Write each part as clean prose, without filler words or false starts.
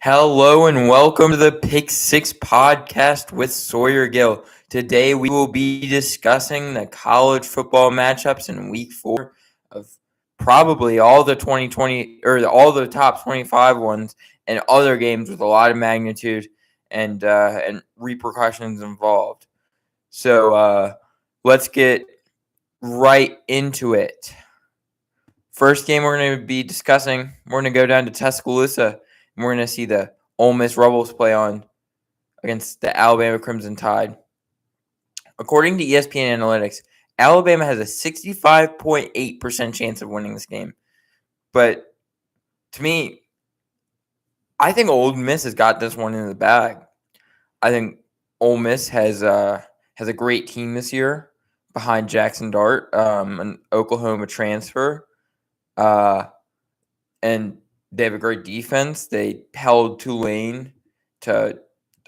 Hello and welcome to the Pick Six podcast with Sawyer Gill. Today we will be discussing the college football matchups in Week 4 of probably all the 2020 or all the top 25 ones and other games with a lot of magnitude and repercussions involved. So let's get right into it. First game we're going to be discussing, we're going to go down to Tuscaloosa. And we're going to see the Ole Miss Rebels play on against the Alabama Crimson Tide. According to ESPN Analytics, Alabama has a 65.8% chance of winning this game. But to me, I think Ole Miss has got this one in the bag. I think Ole Miss has a great team this year behind Jackson Dart, an Oklahoma transfer. And they have a great defense. They held Tulane to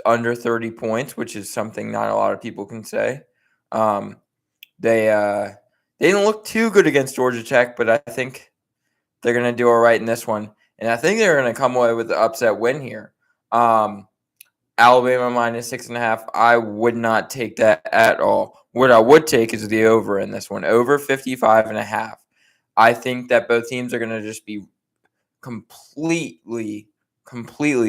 under 30 points, which is something not a lot of people can say. They didn't look too good against Georgia Tech, but I think they're going to do all right in this one. And I think they're going to come away with the upset win here. Alabama minus 6.5. I would not take that at all. What I would take is the over in this one, over 55.5. I think that both teams are going to just be completely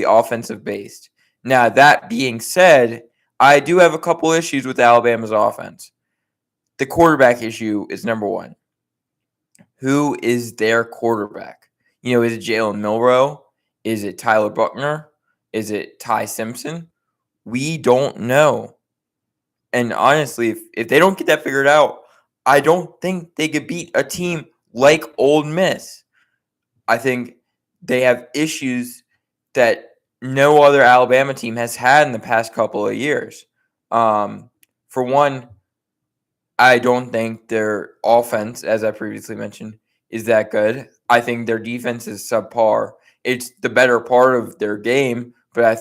offensive based. Now, that being said, I do have a couple issues with Alabama's offense. The quarterback issue is number one. Who is their quarterback? Is it Jalen Milroe? Is it Tyler Buchner? Is it Ty Simpson? We don't know. And honestly, if they don't get that figured out, I don't think they could beat a team like Ole Miss. I think they have issues that no other Alabama team has had in the past couple of years. For one, I don't think their offense, as I previously mentioned, is that good. I think their defense is subpar. It's the better part of their game, but I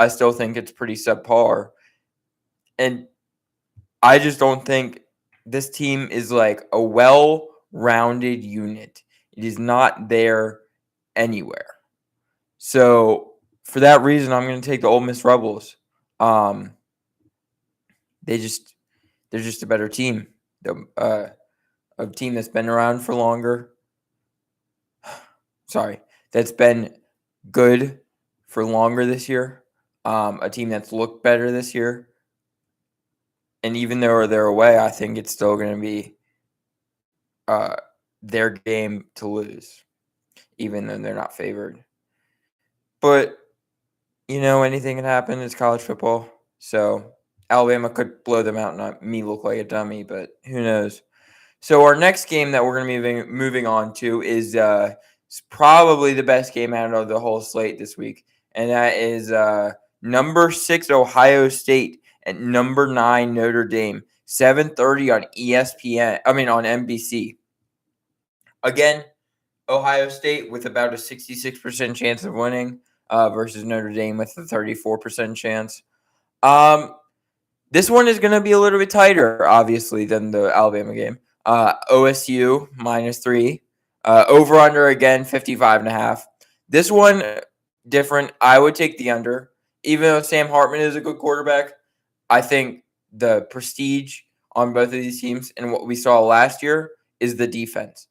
still think it's pretty subpar. And I just don't think this team is like a well-rounded unit. It is not there anywhere. So for that reason, I'm going to take the Ole Miss Rebels. They're just a better team. A team that's been around for longer. That's been good for longer this year. A team that's looked better this year. And even though they're away, I think it's still going to be their game to lose, even though they're not favored. But, anything can happen. It's college football. So Alabama could blow them out and not me look like a dummy, but who knows? So our next game that we're going to be moving on to is probably the best game out of the whole slate this week. And that is number 6 Ohio State and number 9 Notre Dame. 7:30 on ESPN. On NBC. Again, Ohio State with about a 66% chance of winning versus Notre Dame with a 34% chance. This one is going to be a little bit tighter, obviously, than the Alabama game. OSU -3. Over under again 55.5. This one different. I would take the under, even though Sam Hartman is a good quarterback. I think the prestige on both of these teams and what we saw last year is the defense.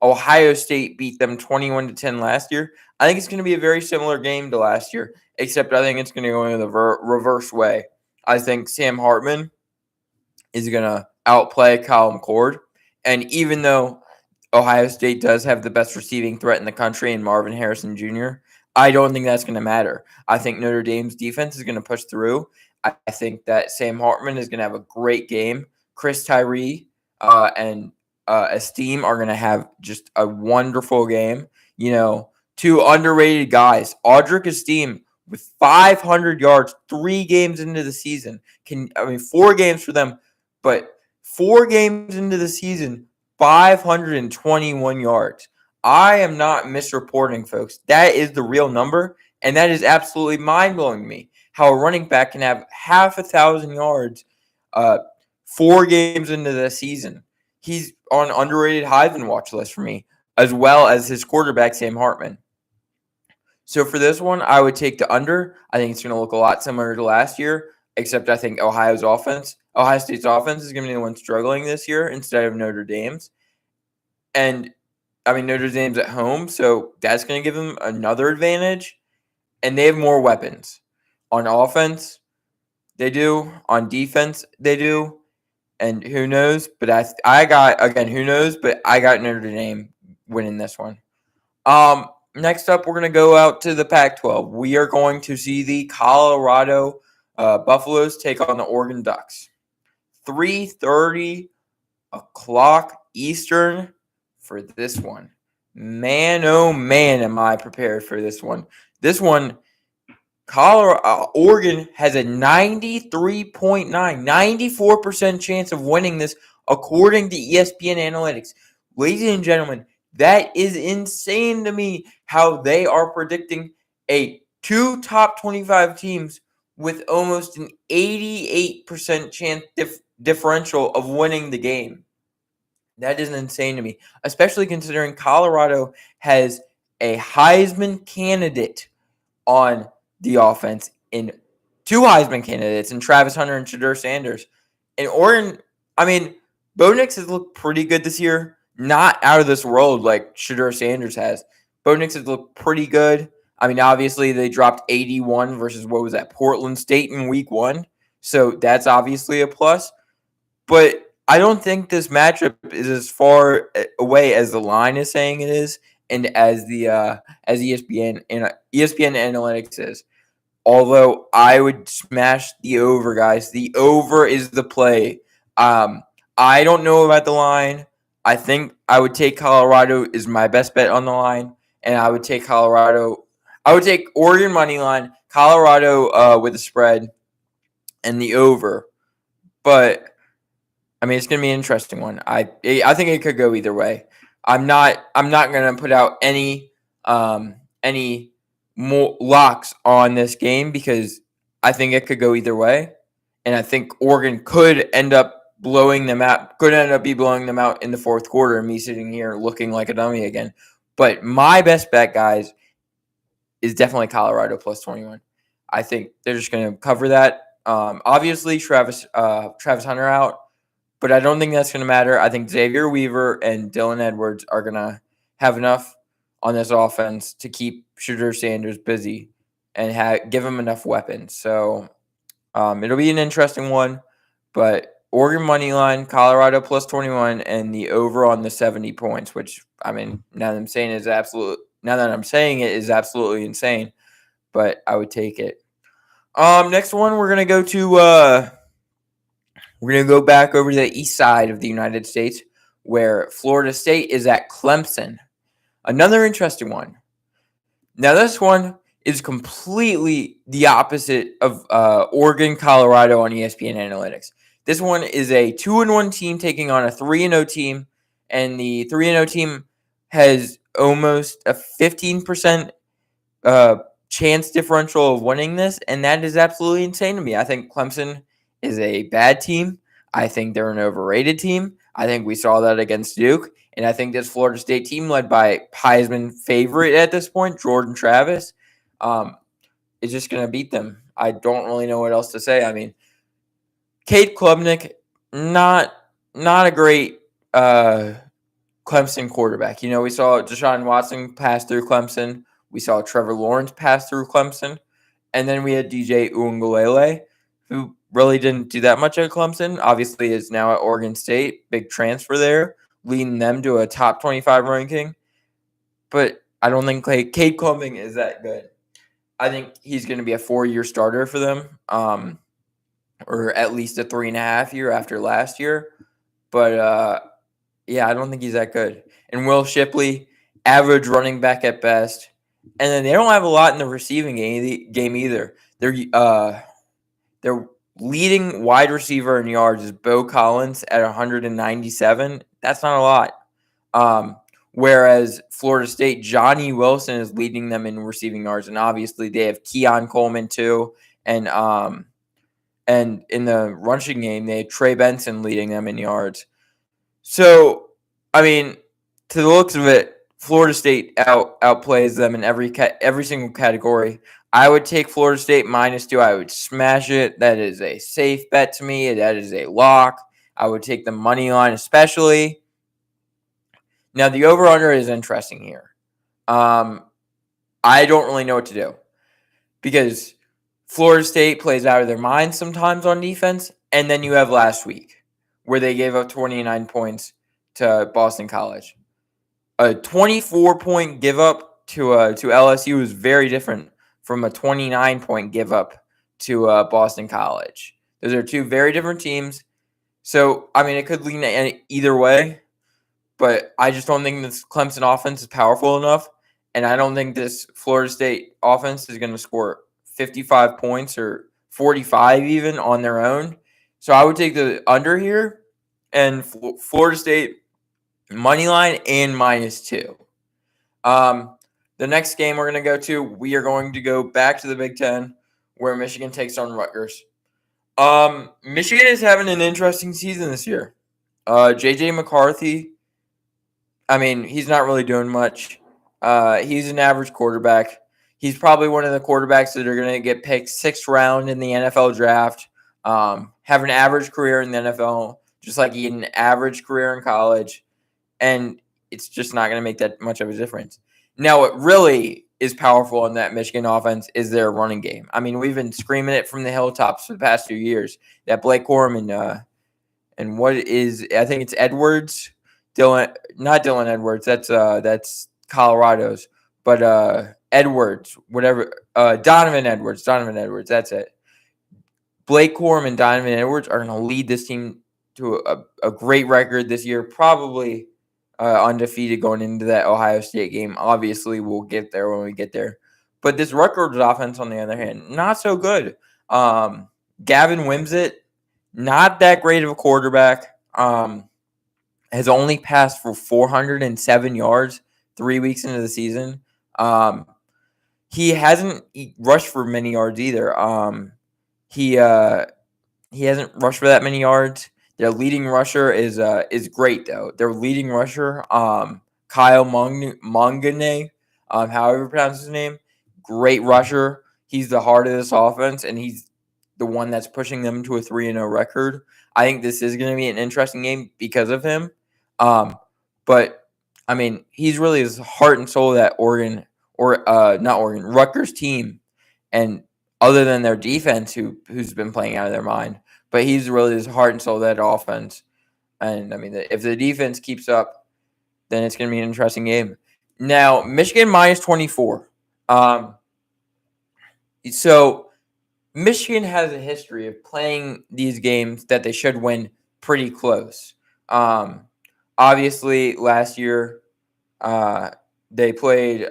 Ohio State beat them 21-10 last year. I think it's going to be a very similar game to last year, except I think it's going to go in the reverse way. I think Sam Hartman is going to outplay Kyle McCord. And even though Ohio State does have the best receiving threat in the country in Marvin Harrison Jr., I don't think that's going to matter. I think Notre Dame's defense is going to push through. I think that Sam Hartman is going to have a great game. Chris Tyree and Esteem are going to have just a wonderful game. Two underrated guys. Audric Esteem with 500 yards 3 games into the season. 4 games for them, but 4 games into the season, 521 yards. I am not misreporting, folks. That is the real number, and that is absolutely mind-blowing to me. How a running back can have half 1,000 yards 4 games into the season. He's on underrated Heisman watch list for me, as well as his quarterback, Sam Hartman. So for this one, I would take the under. I think it's going to look a lot similar to last year, except I think Ohio State's offense is going to be the one struggling this year instead of Notre Dame's. And I mean, Notre Dame's at home, so that's going to give them another advantage. And they have more weapons. On offense, they do. On defense, they do. And who knows? But who knows? But I got Notre Dame winning this one. Next up, we're going to go out to the Pac-12. We are going to see the Colorado Buffaloes take on the Oregon Ducks. 3:30 o'clock Eastern for this one. Man, oh man, am I prepared for this one. This one, Oregon has a 93.9, 94% chance of winning this according to ESPN Analytics. Ladies and gentlemen, that is insane to me how they are predicting two top 25 teams with almost an 88% chance differential of winning the game. That is insane to me, especially considering Colorado has a Heisman candidate on the offense in two Heisman candidates in Travis Hunter and Shedeur Sanders. And Oregon, I mean, Bo Nix has looked pretty good this year. Not out of this world like Shedeur Sanders has. Bo Nix has looked pretty good. I mean, obviously they dropped 81 versus what was that, Portland State in week 1. So that's obviously a plus. But I don't think this matchup is as far away as the line is saying it is, and as ESPN Analytics is. Although I would smash the over, guys. The over is the play. I don't know about the line. I think I would take Colorado is my best bet on the line, and I would take Colorado. I would take Oregon money line, Colorado with a spread, and the over. But I mean, it's going to be an interesting one. I think it could go either way. I'm not going to put out any more locks on this game because I think it could go either way, and I think Oregon could end up blowing them out. Could end up blowing them out in the fourth quarter, and me sitting here looking like a dummy again. But my best bet, guys, is definitely Colorado plus 21. I think they're just going to cover that. Obviously, Travis Hunter out. But I don't think that's going to matter. I think Xavier Weaver and Dylan Edwards are going to have enough on this offense to keep Shedeur Sanders busy and give him enough weapons. So it'll be an interesting one. But Oregon money line, Colorado plus 21, and the over on the 70 points, which, I mean, now that I'm saying it is absolutely insane. But I would take it. Next one, we're going to go to we're going to go back over to the east side of the United States where Florida State is at Clemson. Another interesting one. Now, this one is completely the opposite of Oregon, Colorado on ESPN Analytics. This one is a 2-1 team taking on a 3-0 team, and the 3-0 team has almost a 15% chance differential of winning this, and that is absolutely insane to me. I think Clemson is a bad team. I think they're an overrated team. I think we saw that against Duke. And I think this Florida State team led by Heisman favorite at this point, Jordan Travis, is just going to beat them. I don't really know what else to say. I mean, Cade Klubnik, not a great Clemson quarterback. You know, we saw Deshaun Watson pass through Clemson. We saw Trevor Lawrence pass through Clemson. And then we had DJ Uiagalelei, who really didn't do that much at Clemson. Obviously is now at Oregon State. Big transfer there, leading them to a top 25 ranking. But I don't think Cade Klubnik is that good. I think he's going to be a 4-year starter for them, or at least a 3.5 year after last year. But, yeah, I don't think he's that good. And Will Shipley, average running back at best. And then they don't have a lot in the receiving game either. Their leading wide receiver in yards is Bo Collins at 197. That's not a lot. Whereas Florida State, Johnny Wilson is leading them in receiving yards, and obviously they have Keon Coleman too. And in the rushing game, they had Trey Benson leading them in yards. So, I mean, to the looks of it, Florida State outplays them in every single category. I would take Florida State -2. I would smash it. That is a safe bet to me. That is a lock. I would take the money line, especially. Now the over/under is interesting here. I don't really know what to do because Florida State plays out of their mind sometimes on defense, and then you have last week where they gave up 29 points to Boston College. A 24-point give up to LSU is very different from a 29-point give up to Boston College. Those are two very different teams. So, I mean, it could lean either way, but I just don't think this Clemson offense is powerful enough, and I don't think this Florida State offense is going to score 55 points or 45 even on their own. So I would take the under here and Florida State money line and -2. The next game we're going to go to, we are going to go back to the Big Ten where Michigan takes on Rutgers. Michigan is having an interesting season this year. JJ McCarthy, I mean, he's not really doing much. He's an average quarterback. He's probably one of the quarterbacks that are going to get picked 6th round in the NFL draft. Have an average career in the NFL, just like he had an average career in college. And it's just not going to make that much of a difference. Now, what really is powerful in that Michigan offense is their running game. I mean, we've been screaming it from the hilltops for the past 2 years that Blake Corum and what is, I think it's Edwards, not Dylan Edwards. That's Colorado's, but Edwards, whatever, Donovan Edwards. That's it. Blake Corum and Donovan Edwards are going to lead this team to a great record this year, probably undefeated going into that Ohio State game. Obviously, we'll get there when we get there. But this Rutgers offense, on the other hand, not so good. Gavin Wimsatt, not that great of a quarterback. Has only passed for 407 yards 3 weeks into the season. He hasn't rushed for many yards either. He hasn't rushed for that many yards. Their leading rusher is great though. Their leading rusher, Kyle Mongane, however you pronounce his name, great rusher. He's the heart of this offense, and he's the one that's pushing them to a 3-0 record. I think this is going to be an interesting game because of him. But I mean, he's really his heart and soul of that Rutgers team, and other than their defense, who's been playing out of their mind. But he's really his heart and soul of that offense. And, I mean, if the defense keeps up, then it's going to be an interesting game. Now, Michigan -24. So, Michigan has a history of playing these games that they should win pretty close. Obviously, last year, they played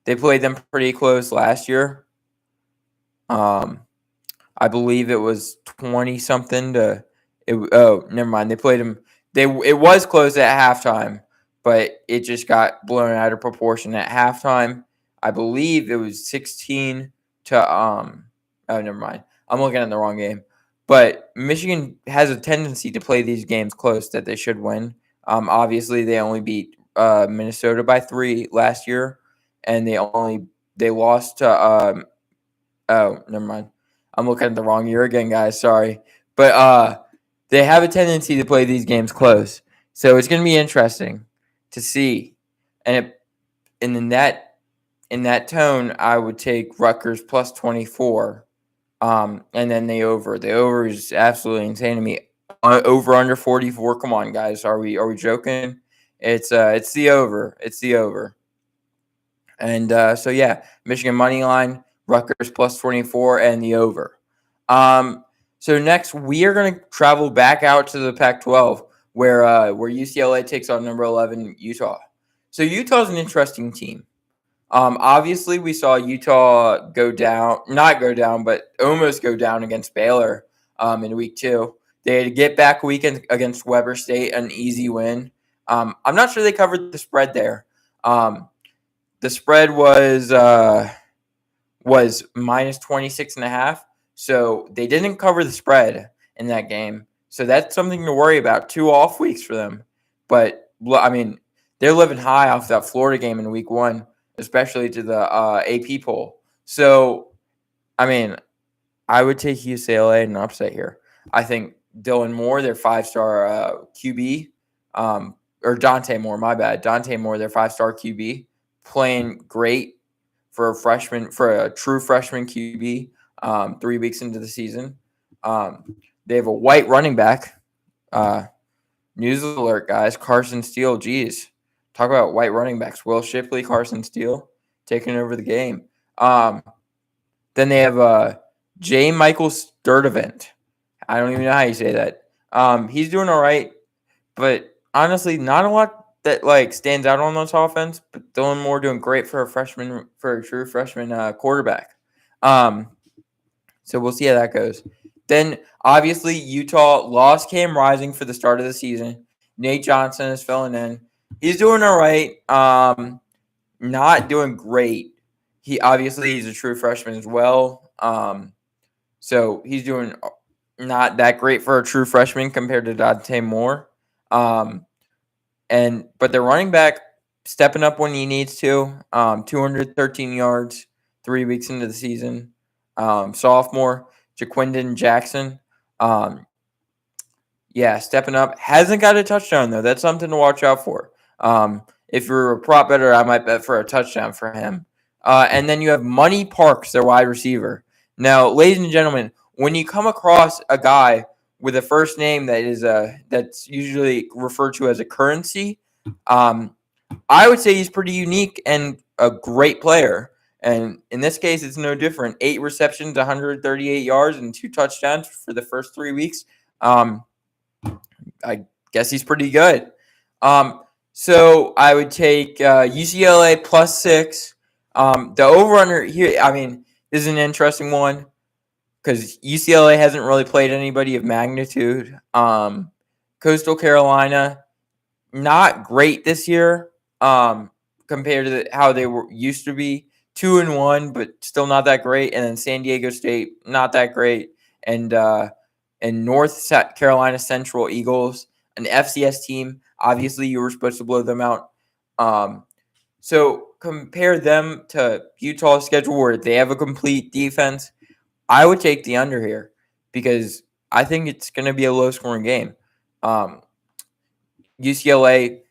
them pretty close last year. I believe it was 20-something to never mind. They played them. It was close at halftime, but it just got blown out of proportion at halftime. I believe it was 16 to never mind. I'm looking at the wrong game. But Michigan has a tendency to play these games close that they should win. Obviously they only beat Minnesota by 3 last year, and they lost to never mind. I'm looking at the wrong year again, guys. Sorry. But they have a tendency to play these games close. So it's going to be interesting to see. And in that tone, I would take Rutgers +24. And then the over. The over is absolutely insane to me. Over under 44. Come on, guys. Are we joking? It's the over. It's the over. And so yeah, Michigan money line, Rutgers +24, and the over. So next we are going to travel back out to the Pac-12 where UCLA takes on number 11 Utah. So Utah's an interesting team. Obviously we saw Utah not go down, but almost go down against Baylor in week 2. They had to get back weekend against Weber State, an easy win. I'm not sure they covered the spread there. The spread was -26.5. So they didn't cover the spread in that game. So that's something to worry about. 2 off weeks for them. But, I mean, they're living high off that Florida game in week 1, especially to the AP poll. So, I mean, I would take UCLA and upset here. I think Dylan Moore, their 5-star QB, or Dante Moore, my bad. Dante Moore, their 5-star QB, playing great for a true freshman QB, 3 weeks into the season. They have a white running back. News alert, guys. Carson Steele, geez. Talk about white running backs. Will Shipley, Carson Steele, taking over the game. Then they have J. Michael Sturdivant. I don't even know how you say that. He's doing all right, but honestly, not a lot that stands out on this offense. But Dylan Moore doing great for a true freshman quarterback. So we'll see how that goes. Then obviously Utah lost Cam Rising for the start of the season. Nate Johnson is filling in. He's doing all right. Not doing great. He's a true freshman as well. So he's doing not that great for a true freshman compared to Dante Moore. But their running back stepping up when he needs to. 213 yards 3 weeks into the season. Sophomore Jaquindon Jackson. Stepping up. Hasn't got a touchdown, though. That's something to watch out for. If you're a prop better, I might bet for a touchdown for him. And then you have Money Parks, their wide receiver. Now, ladies and gentlemen, when you come across a guy with a first name that is that's usually referred to as a currency, I would say he's pretty unique and a great player. And in this case, it's no different. 8 receptions, 138 yards, and 2 touchdowns for the first 3 weeks. I guess he's pretty good. So I would take UCLA +6. The over-under here, this is an interesting one because UCLA hasn't really played anybody of magnitude. Coastal Carolina, not great this year compared to how they used to be. 2-1, but still not that great. And then San Diego State, not that great. And North Carolina Central Eagles, an FCS team. Obviously, you were supposed to blow them out. So compare them to Utah's schedule where they have a complete defense. I would take the under here because I think it's going to be a low-scoring game. UCLA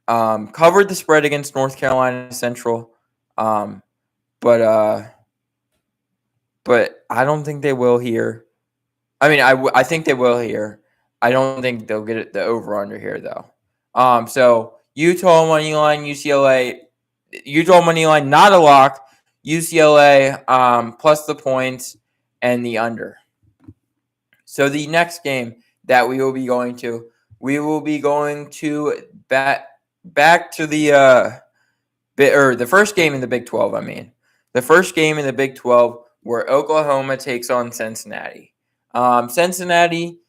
covered the spread against North Carolina Central, but I don't think they will here. I think they will here. I don't think they'll get the over-under here, though. So Utah money line, UCLA. Utah money line, not a lock. UCLA plus the points and the under. So the next game that we will be going to back to the first game in the Big 12. The first game in the Big 12 where Oklahoma takes on Cincinnati. Cincinnati,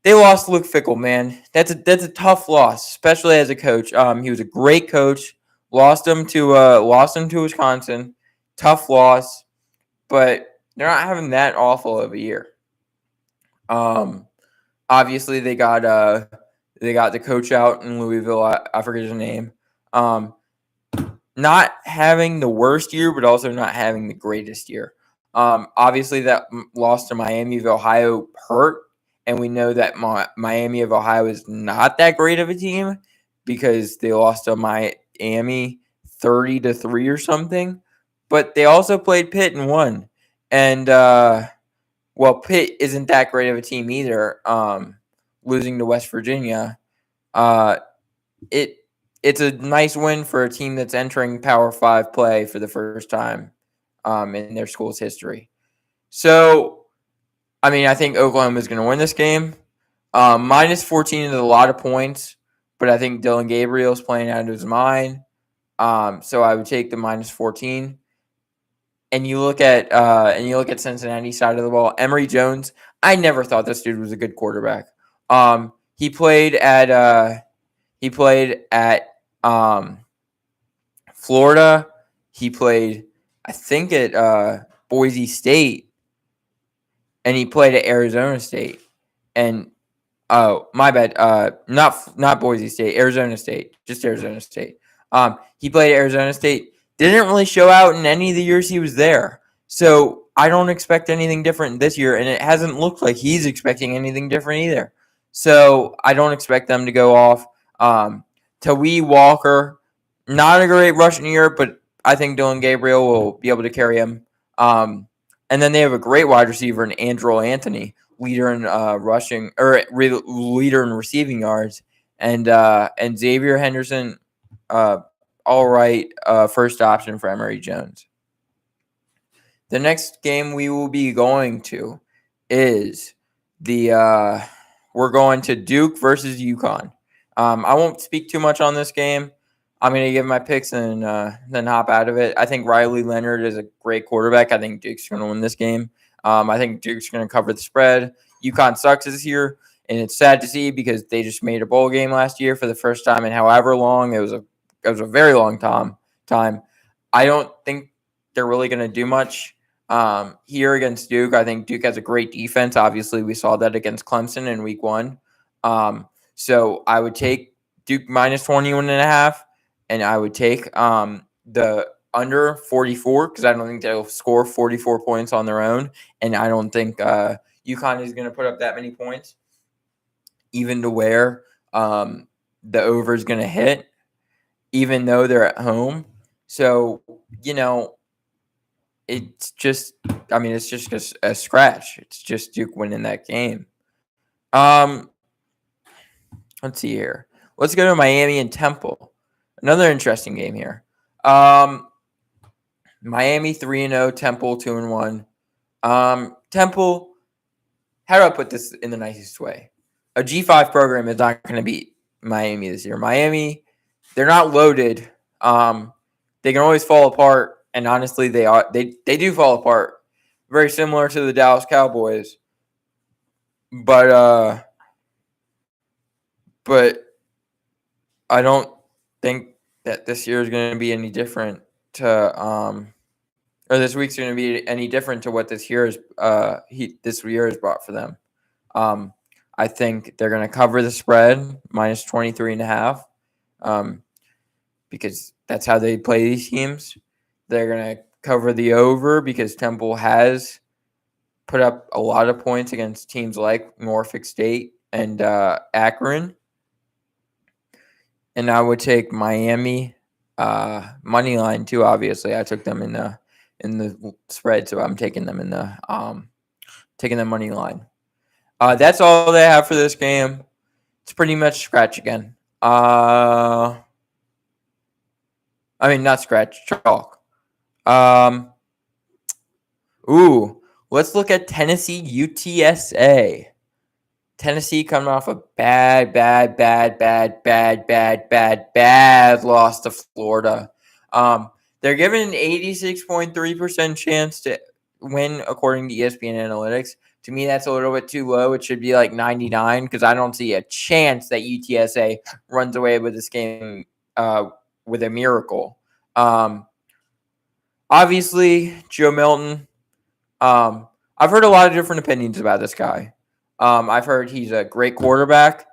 they lost Luke Fickell, man. That's a tough loss, especially as a coach. He was a great coach. Lost him to Wisconsin. Tough loss, but they're not having that awful of a year. Obviously they got the coach out in Louisville. I forget his name. Not having the worst year, but also not having the greatest year. Obviously that loss to Miami of Ohio hurt, and we know that Miami of Ohio is not that great of a team because they lost to Miami 30-3 or something. But they also played Pitt and won. And Pitt isn't that great of a team either. Losing to West Virginia, it's a nice win for a team that's entering Power 5 play for the first time in their school's history. So, I think Oklahoma is going to win this game. -14 is a lot of points, but I think Dylan Gabriel is playing out of his mind. So I would take the -14. And you look at Cincinnati's side of the ball. Emory Jones, I never thought this dude was a good quarterback. He played at Florida. He played, I think, at Boise State, and he played at Arizona State. And Oh, my bad. Not Boise State, Arizona State, just Arizona State. He played at Arizona State. Didn't really show out in any of the years he was there. So I don't expect anything different this year, and it hasn't looked like he's expecting anything different either. So I don't expect them to go off. Tawee Walker, not a great rushing year, but I think Dylan Gabriel will be able to carry him. And then they have a great wide receiver in Andrew Anthony, leader in rushing or leader in receiving yards, and Xavier Henderson, all right, first option for Emory Jones. The next game we will be going to is we're going to Duke versus UConn. I won't speak too much on this game. I'm going to give my picks and then hop out of it. I think Riley Leonard is a great quarterback. I think Duke's going to win this game. I think Duke's going to cover the spread. UConn sucks this year, and it's sad to see because they just made a bowl game last year for the first time in however long. It was a very long time. I don't think they're really going to do much here against Duke. I think Duke has a great defense. Obviously, we saw that against Clemson in week 1. So I would take Duke minus 21.5, and I would take the under 44 because I don't think they'll score 44 points on their own, and I don't think UConn is going to put up that many points, even to where the over is going to hit, even though they're at home. So, it's just a scratch. It's just Duke winning that game. Let's see here. Let's go to Miami and Temple. Another interesting game here. Miami 3-0, Temple 2-1. Temple, how do I put this in the nicest way? A G5 program is not going to beat Miami this year. Miami, they're not loaded. They can always fall apart, and honestly, they do fall apart. Very similar to the Dallas Cowboys. But I don't think that this year is going to be any different or this week's going to be any different to what this year has brought for them. I think they're going to cover the spread minus 23.5, because that's how they play these teams. They're going to cover the over because Temple has put up a lot of points against teams like Norfolk State and Akron. And I would take Miami money line too. Obviously, I took them in the spread, so I'm taking them in the money line. That's all they have for this game. It's pretty much scratch again. Not scratch, chalk. Let's look at Tennessee UTSA. Tennessee coming off a bad loss to Florida. They're given an 86.3% chance to win according to ESPN Analytics. To me, that's a little bit too low. It should be like 99 because I don't see a chance that UTSA runs away with this game with a miracle. Obviously, Joe Milton. I've heard a lot of different opinions about this guy. I've heard he's a great quarterback.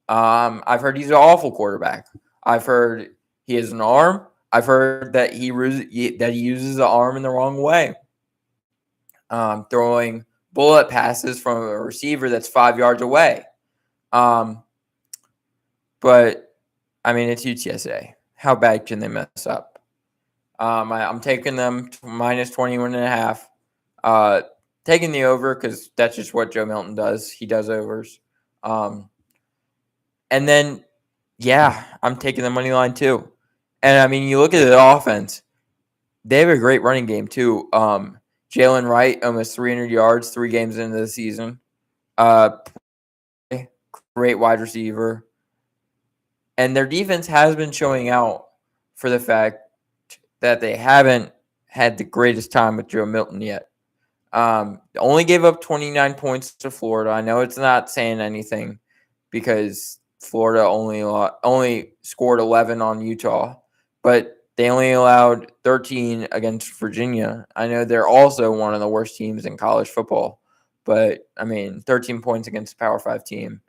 I've heard he's an awful quarterback. I've heard he has an arm. I've heard that he uses the arm in the wrong way. Throwing bullet passes from a receiver that's 5 yards away. But it's UTSA. How bad can they mess up? I'm taking them to minus 21.5. Taking the over because that's just what Joe Milton does. He does overs. And then, I'm taking the money line too. And, you look at the offense. They have a great running game too. Jalen Wright, almost 300 yards 3 games into the season. Great wide receiver. And their defense has been showing out for the fact that they haven't had the greatest time with Joe Milton yet. Only gave up 29 points to Florida. I know it's not saying anything because Florida only scored 11 on Utah, but they only allowed 13 against Virginia. I know they're also one of the worst teams in college football, but 13 points against a Power 5 team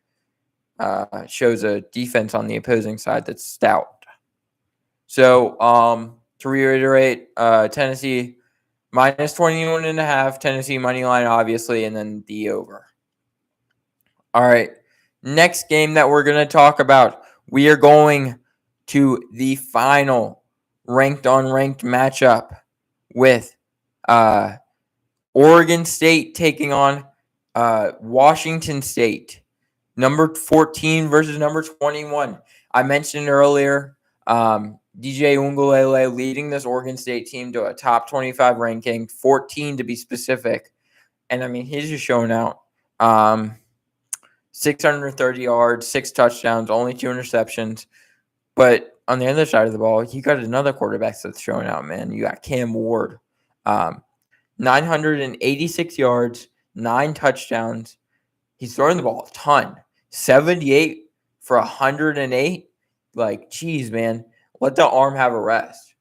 shows a defense on the opposing side that's stout. So to reiterate, Tennessee minus 21.5, Tennessee money line, obviously, and then the over. All right. Next game that we're going to talk about, we are going to the final ranked on ranked matchup with Oregon State taking on Washington State. Number 14 versus number 21. I mentioned earlier, DJ Uiagalelei leading this Oregon State team to a top 25 ranking, 14 to be specific. And I mean, he's just showing out. 630 yards, 6 touchdowns, only 2 interceptions. But on the other side of the ball, you got another quarterback that's showing out, man. You got Cam Ward. 986 yards, 9 touchdowns. He's throwing the ball a ton. 78 for 108. Like, geez, man. Let the arm have a rest.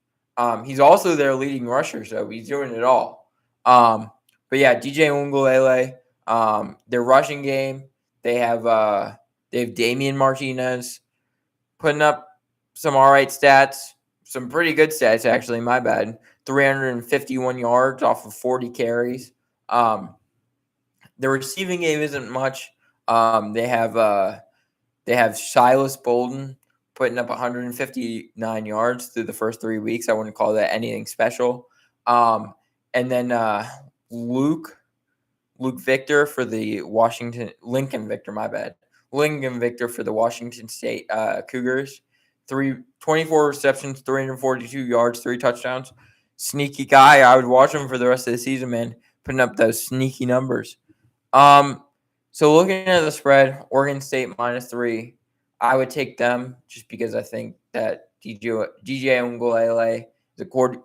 He's also their leading rusher, so he's doing it all. But yeah, DJ Uiagalelei, their rushing game, they have Damian Martinez putting up some all right stats, some pretty good stats actually. My bad. 351 yards off of 40 carries. The receiving game isn't much. They have Silas Bolden putting up 159 yards through the first 3 weeks. I wouldn't call that anything special. And then Luke Victor for the Lincoln Victor for the Washington State Cougars. 24 receptions, 342 yards, 3 touchdowns. Sneaky guy. I would watch him for the rest of the season, man. Putting up those sneaky numbers. So looking at the spread, Oregon State -3. I would take them just because I think that DJ Uiagalelei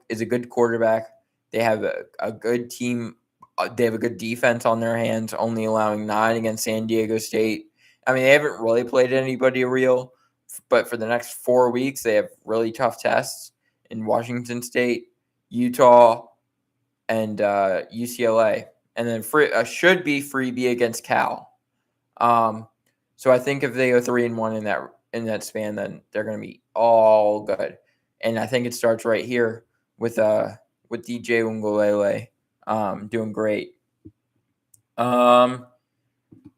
is a good quarterback. They have a good team. They have a good defense on their hands, only allowing 9 against San Diego State. I mean, they haven't really played anybody real, but for the next 4 weeks, they have really tough tests in Washington State, Utah, and UCLA. And then should be freebie against Cal. So I think if they go 3-1 in that span, then they're going to be all good. And I think it starts right here with DJ Uiagalelei doing great.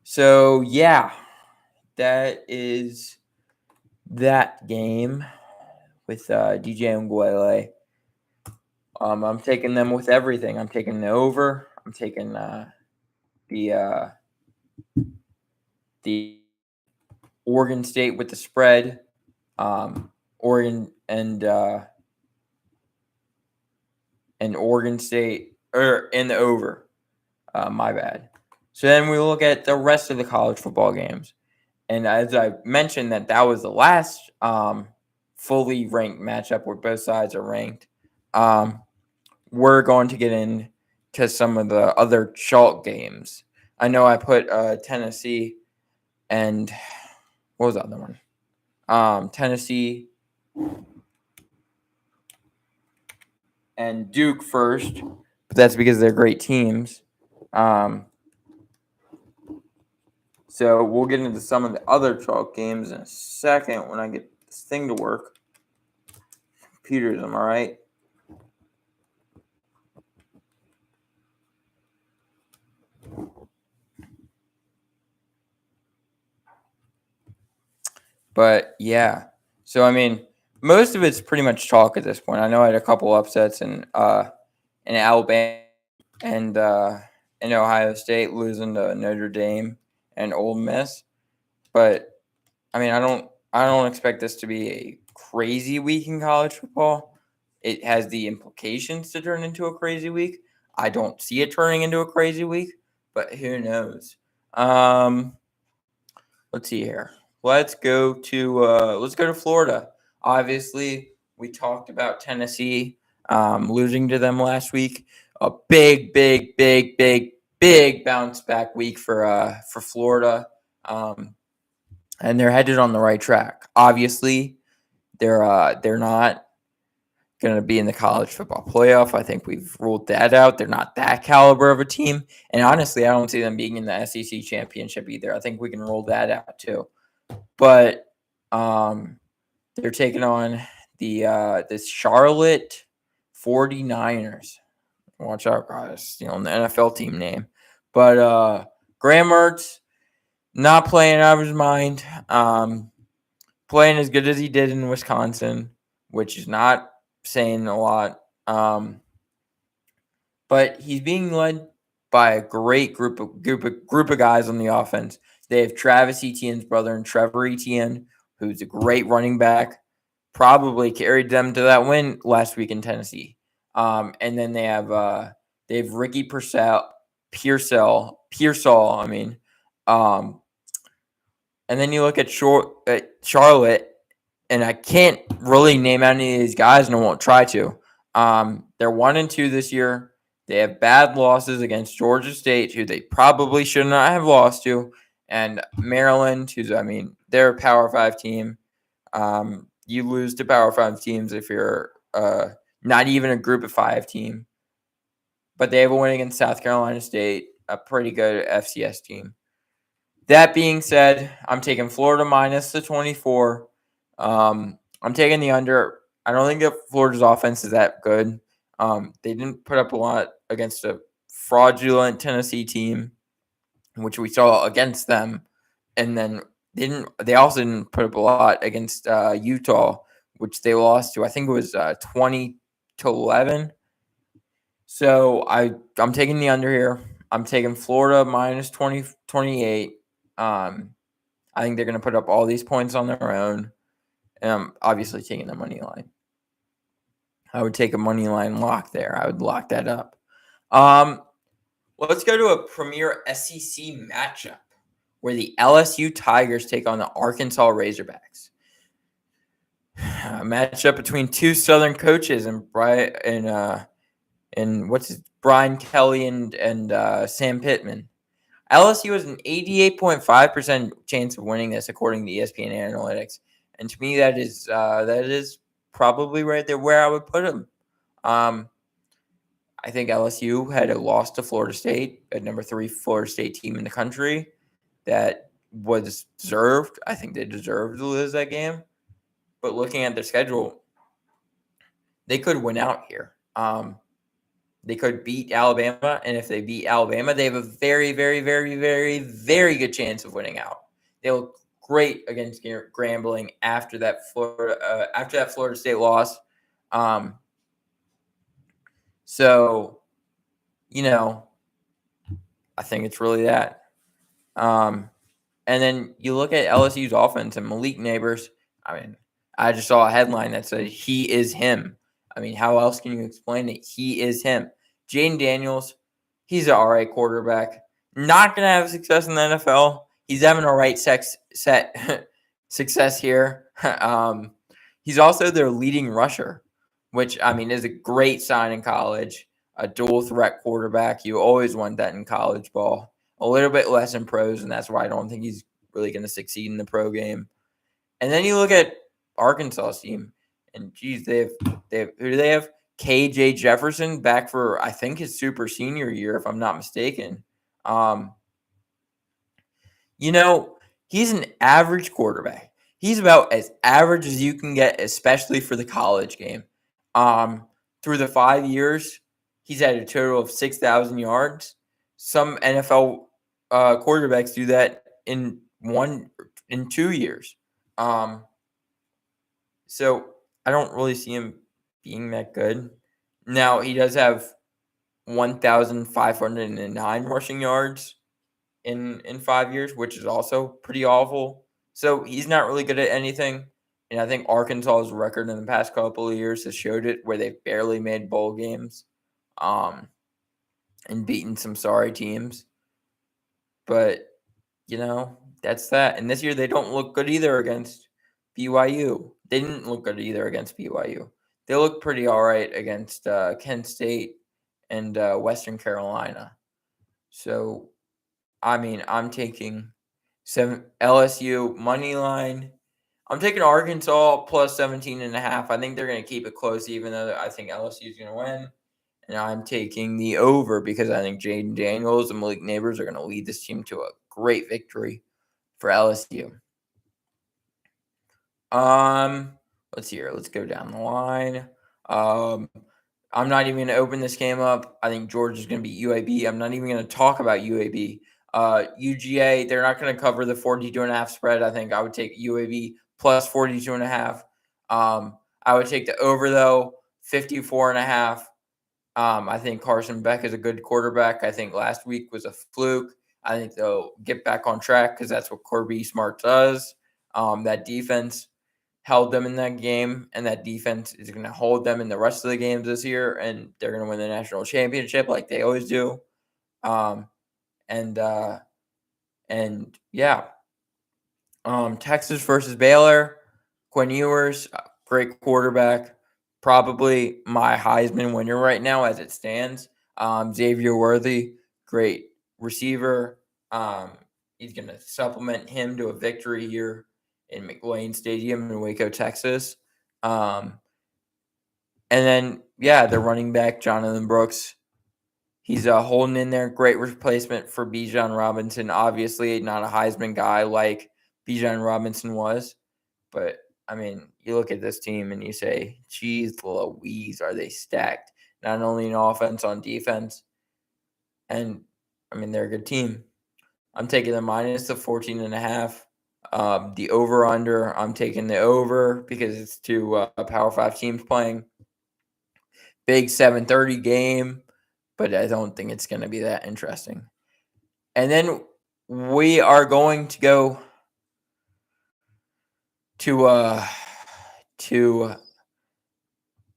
So yeah, that is that game with DJ Uiagalelei. I'm taking them with everything. I'm taking the over. I'm taking the Oregon State with the spread. Oregon and Oregon State in the over. My bad. So then we look at the rest of the college football games. And as I mentioned, that was the last fully ranked matchup where both sides are ranked. We're going to get into some of the other chalk games. I know I put Tennessee and what was the other one? Tennessee and Duke first, but that's because they're great teams. So we'll get into some of the other chalk games in a second when I get this thing to work. Computers, am I right? But yeah, so I mean, most of it's pretty much chalk at this point. I know I had a couple upsets in Alabama and in Ohio State losing to Notre Dame and Ole Miss, but I mean, I don't expect this to be a crazy week in college football. It has the implications to turn into a crazy week. I don't see it turning into a crazy week, but who knows? Let's see here. Let's go to Florida. Obviously, we talked about Tennessee losing to them last week. A big bounce back week for Florida, and they're headed on the right track. Obviously, they're not going to be in the college football playoff. I think we've ruled that out. They're not that caliber of a team, and honestly, I don't see them being in the SEC championship either. I think we can rule that out too. but they're taking on the Charlotte 49ers. Watch out, guys. The NFL team name. But Graham Mertz not playing out of his mind. Playing as good as he did in Wisconsin, which is not saying a lot. But he's being led by a great group of guys on the offense. They have Travis Etienne's brother and Trevor Etienne, who's a great running back. Probably carried them to that win last week in Tennessee. And then they have Ricky Pearsall. I mean, and then you look at Charlotte, and I can't really name any of these guys, and I won't try to. They're 1-2 this year. They have bad losses against Georgia State, who they probably should not have lost to, and Maryland, they're a Power 5 team. You lose to Power 5 teams if you're not even a Group of 5 team. But they have a win against South Carolina State, a pretty good FCS team. That being said, I'm taking Florida minus the 24. I'm taking the under. I don't think that Florida's offense is that good. They didn't put up a lot against a fraudulent Tennessee team, which we saw against them, and then they also didn't put up a lot against Utah, which they lost to. I think it was 20-11. So I'm taking the under here. I'm taking Florida minus 28. I think they're going to put up all these points on their own. And I'm obviously taking the money line. I would take a money line lock there. I would lock that up. Let's go to a premier SEC matchup where the LSU Tigers take on the Arkansas Razorbacks. A matchup between two Southern coaches and Brian Kelly and Sam Pittman. LSU has an 88.5% chance of winning this, according to ESPN Analytics, and to me, that is probably right there where I would put them. I think LSU had a loss to Florida State, a number 3 Florida State team in the country, that was deserved. I think they deserved to lose that game. But looking at their schedule, they could win out here. They could beat Alabama, and if they beat Alabama, they have a very, very, very, very, very good chance of winning out. They look great against Grambling after that Florida State loss. So, I think it's really that. And then you look at LSU's offense and Malik Neighbors. I just saw a headline that said he is him. How else can you explain it? He is him. Jayden Daniels, he's an all right quarterback. Not going to have success in the NFL. He's having a right success here. He's also their leading rusher, which, is a great sign in college. A dual threat quarterback. You always want that in college ball. A little bit less in pros, and that's why I don't think he's really going to succeed in the pro game. And then you look at Arkansas team, and geez, they have who do they have? KJ Jefferson back for, I think, his super senior year, if I'm not mistaken. He's an average quarterback. He's about as average as you can get, especially for the college game. Through the 5 years, he's had a total of 6,000 yards. Some NFL quarterbacks do that in 2 years. So I don't really see him being that good. Now, he does have 1,509 rushing yards in 5 years, which is also pretty awful. So he's not really good at anything. And I think Arkansas's record in the past couple of years has showed it, where they've barely made bowl games and beaten some sorry teams. But, that's that. And this year they don't look good either against BYU. They didn't look good either against BYU. They look pretty all right against Kent State and Western Carolina. So, I'm taking LSU money line. I'm taking Arkansas plus 17.5. I think they're going to keep it close, even though I think LSU is going to win. And I'm taking the over because I think Jayden Daniels and Malik Neighbors are going to lead this team to a great victory for LSU. Let's see here. Let's go down the line. Um, I'm not even going to open this game up. I think Georgia's going to beat UAB. I'm not even going to talk about UAB. UGA, they're not going to cover the 42.5 spread. I think I would take UAB plus 42.5. I would take the over, though, 54.5. I think Carson Beck is a good quarterback. I think last week was a fluke. I think they'll get back on track because that's what Kirby Smart does. That defense held them in that game, and that defense is going to hold them in the rest of the games this year, and they're going to win the national championship like they always do. And yeah, Texas versus Baylor. Quinn Ewers, great quarterback, probably my Heisman winner right now as it stands. Xavier Worthy, great receiver. He's going to supplement him to a victory here in McLean Stadium in Waco, Texas. And then, the running back, Jonathan Brooks. He's holding in there. Great replacement for Bijan Robinson. Obviously, not a Heisman guy like Bijan Robinson was. But, I mean, you look at this team and you say, geez Louise, are they stacked? Not only in offense, on defense. And, I mean, they're a good team. I'm taking the minus of 14.5. The over-under, I'm taking the over because it's two Power 5 teams playing. Big 7:30 game, but I don't think it's going to be that interesting. And then we are going to go to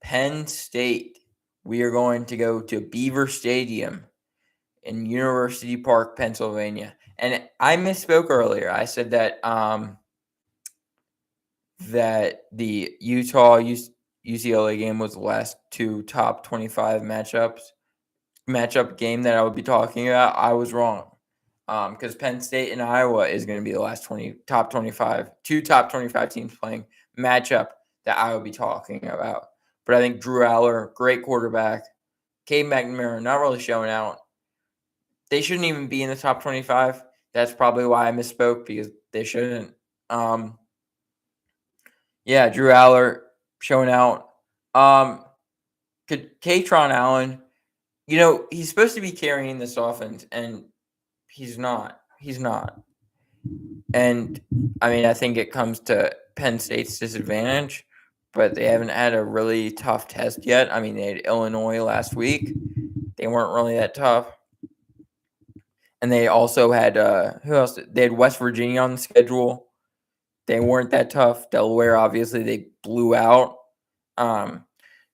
Penn State. We are going to go to Beaver Stadium in University Park, Pennsylvania. And I misspoke earlier. I said that that the Utah UCLA game was the last two top 25 matchup game that I would be talking about. I was wrong. Because Penn State and Iowa is going to be the last two top 25 teams playing matchup that I would be talking about. But I think Drew Aller, great quarterback. Cade McNamara, not really showing out. They shouldn't even be in the top 25. That's probably why I misspoke, because they shouldn't. Drew Aller showing out. Katron Allen, he's supposed to be carrying this offense, and he's not. And, I mean, I think it comes to Penn State's disadvantage, but they haven't had a really tough test yet. I mean, they had Illinois last week. They weren't really that tough. And they also had, who else? They had West Virginia on the schedule. They weren't that tough. Delaware, obviously, they blew out. So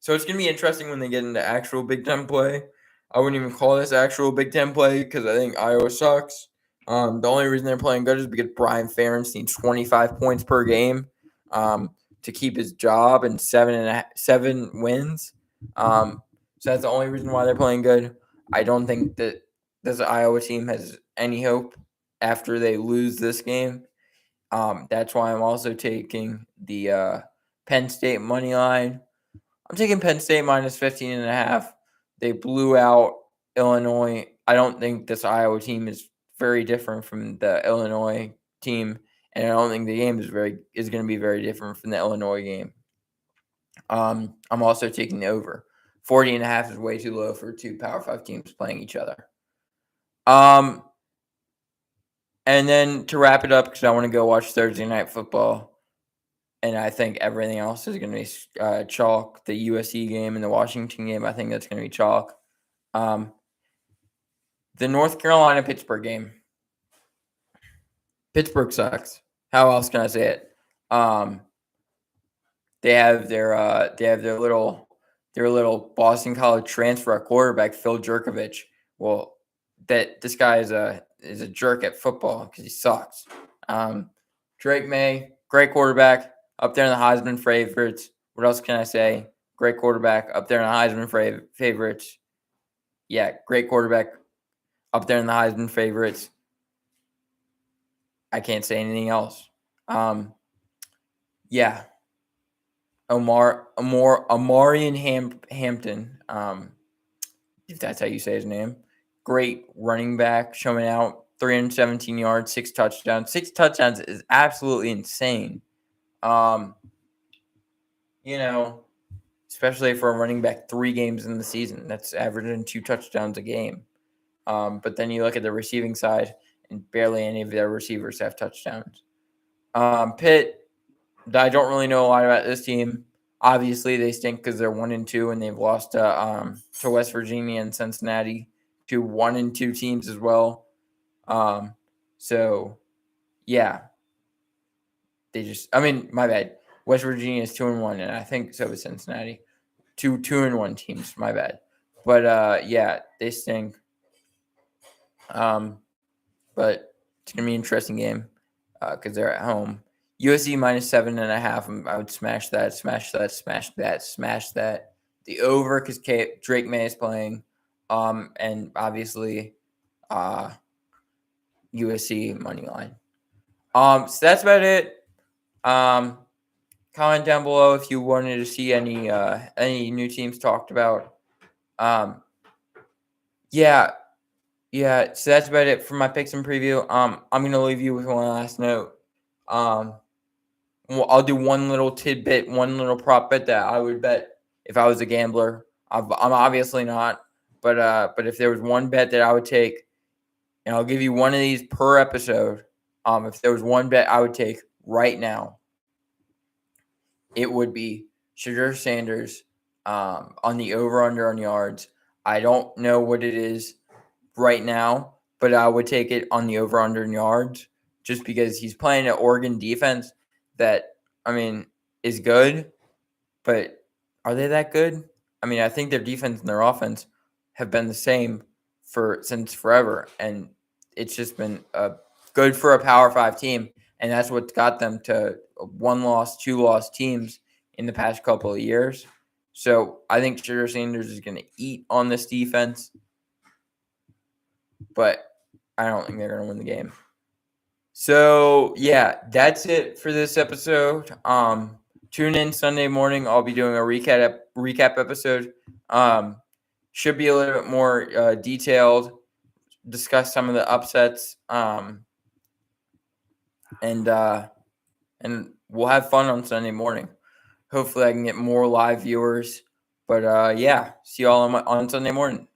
it's going to be interesting when they get into actual Big Ten play. I wouldn't even call this actual Big Ten play because I think Iowa sucks. The only reason they're playing good is because Brian Ferentz needs 25 points per game to keep his job and 7 wins. So that's the only reason why they're playing good. I don't think that this Iowa team has any hope after they lose this game. That's why I'm also taking the Penn State money line. I'm taking Penn State minus 15.5. They blew out Illinois. I don't think this Iowa team is very different from the Illinois team, and I don't think the game is going to be very different from the Illinois game. I'm also taking the over. 40.5 is way too low for two Power 5 teams playing each other. And then to wrap it up, because I want to go watch Thursday Night Football, and I think everything else is going to be chalk. The USC game and the Washington game, I think that's going to be chalk. The North Carolina-Pittsburgh game. Pittsburgh sucks. How else can I say it? They have their little Boston College transfer at quarterback, Phil Jurkovich. Well, this guy is a jerk at football because he sucks. Drake May, great quarterback, up there in the Heisman favorites. What else can I say? Great quarterback, up there in the Heisman favorites. Yeah, great quarterback, up there in the Heisman favorites. I can't say anything else. Omarion Hampton, if that's how you say his name. Great running back, showing out 317 yards, 6 touchdowns. 6 touchdowns is absolutely insane You know, especially for a running back 3 games in the season, that's averaging 2 touchdowns a game. But then you look at the receiving side, and barely any of their receivers have touchdowns. Pitt, I don't really know a lot about this team. Obviously, they stink because they're 1-2, and they've lost to West Virginia and Cincinnati, 2 1-2 teams as well. So yeah, my bad. West Virginia is 2-1, and I think so is Cincinnati. 2-1 teams. My bad. But yeah, they stink. But it's gonna be an interesting game because they're at home. USC -7.5. I would smash that. The over because Drake May is playing, and obviously, USC money line. So that's about it. Comment down below if you wanted to see any new teams talked about. Yeah. So that's about it for my picks and preview. I'm gonna leave you with one last note. I'll do one little tidbit, one little prop bet that I would bet if I was a gambler. I'm obviously not, but if there was one bet that I would take, and I'll give you one of these per episode. If there was one bet I would take right now, it would be Shedeur Sanders on the over/under on yards. I don't know what it is right now, but I would take it on the over/under in yards just because he's playing an Oregon defense that, is good, but are they that good? I think their defense and their offense have been the same since forever, and it's just been good for a Power 5 team, and that's what got them to 1-loss, 2-loss teams in the past couple of years. So I think Shedeur Sanders is going to eat on this defense, but I don't think they're going to win the game. So, yeah, that's it for this episode. Tune in Sunday morning. I'll be doing a recap episode. Should be a little bit more detailed, discuss some of the upsets, and we'll have fun on Sunday morning. Hopefully I can get more live viewers. But, yeah, see you all on Sunday morning.